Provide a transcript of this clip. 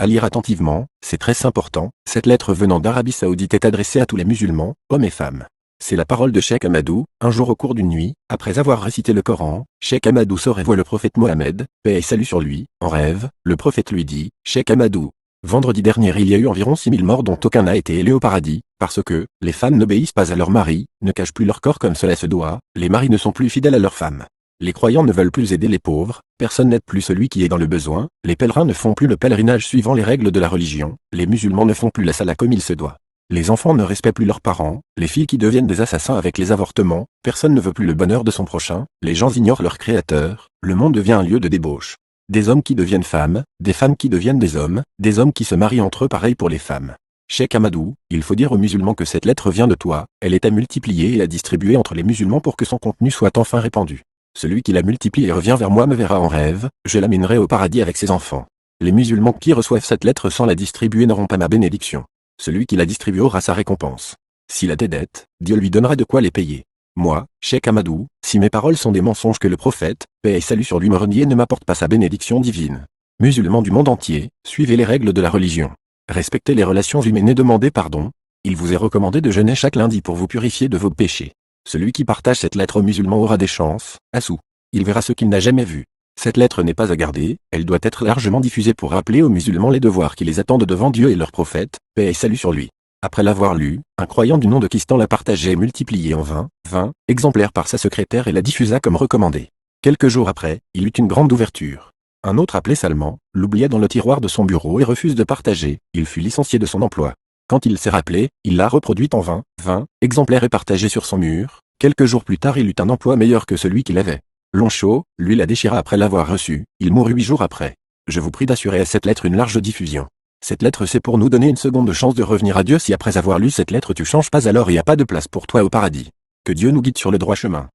À lire attentivement, c'est très important, cette lettre venant d'Arabie Saoudite est adressée à tous les musulmans, hommes et femmes. C'est la parole de Cheikh Ahmadou. Un jour au cours d'une nuit, après avoir récité le Coran, Cheikh Ahmadou sort et voit le prophète Mohammed, paix et salut sur lui. En rêve, le prophète lui dit, Cheikh Ahmadou, vendredi dernier il y a eu environ 6000 morts dont aucun n'a été élevé au paradis, parce que, les femmes n'obéissent pas à leurs maris, ne cachent plus leur corps comme cela se doit, les maris ne sont plus fidèles à leurs femmes. Les croyants ne veulent plus aider les pauvres, personne n'aide plus celui qui est dans le besoin, les pèlerins ne font plus le pèlerinage suivant les règles de la religion, les musulmans ne font plus la salat comme il se doit. Les enfants ne respectent plus leurs parents, les filles qui deviennent des assassins avec les avortements, personne ne veut plus le bonheur de son prochain, les gens ignorent leur créateur, le monde devient un lieu de débauche. Des hommes qui deviennent femmes, des femmes qui deviennent des hommes qui se marient entre eux pareil pour les femmes. Cheikh Ahmadou, il faut dire aux musulmans que cette lettre vient de toi, elle est à multiplier et à distribuer entre les musulmans pour que son contenu soit enfin répandu. Celui qui la multiplie et revient vers moi me verra en rêve, je l'amènerai au paradis avec ses enfants. Les musulmans qui reçoivent cette lettre sans la distribuer n'auront pas ma bénédiction. Celui qui la distribue aura sa récompense. S'il a des dettes, Dieu lui donnera de quoi les payer. Moi, Cheikh Ahmadou, si mes paroles sont des mensonges que le prophète, paix et salut sur lui me renie et ne m'apporte pas sa bénédiction divine. Musulmans du monde entier, suivez les règles de la religion. Respectez les relations humaines et demandez pardon. Il vous est recommandé de jeûner chaque lundi pour vous purifier de vos péchés. Celui qui partage cette lettre aux musulmans aura des chances, Assou. Il verra ce qu'il n'a jamais vu. Cette lettre n'est pas à garder, elle doit être largement diffusée pour rappeler aux musulmans les devoirs qui les attendent devant Dieu et leur prophète, paix et salut sur lui. Après l'avoir lu, un croyant du nom de Kistan l'a partagé et multiplié en 20 exemplaires par sa secrétaire et la diffusa comme recommandé. Quelques jours après, il eut une grande ouverture. Un autre appelé Salman, l'oublia dans le tiroir de son bureau et refuse de partager, il fut licencié de son emploi. Quand il s'est rappelé, il l'a reproduite en 20 exemplaires et partagé sur son mur. Quelques jours plus tard il eut un emploi meilleur que celui qu'il avait. Lonchot, lui la déchira après l'avoir reçue, il mourut 8 jours après. Je vous prie d'assurer à cette lettre une large diffusion. Cette lettre c'est pour nous donner une seconde chance de revenir à Dieu si après avoir lu cette lettre tu changes pas alors il n'y a pas de place pour toi au paradis. Que Dieu nous guide sur le droit chemin.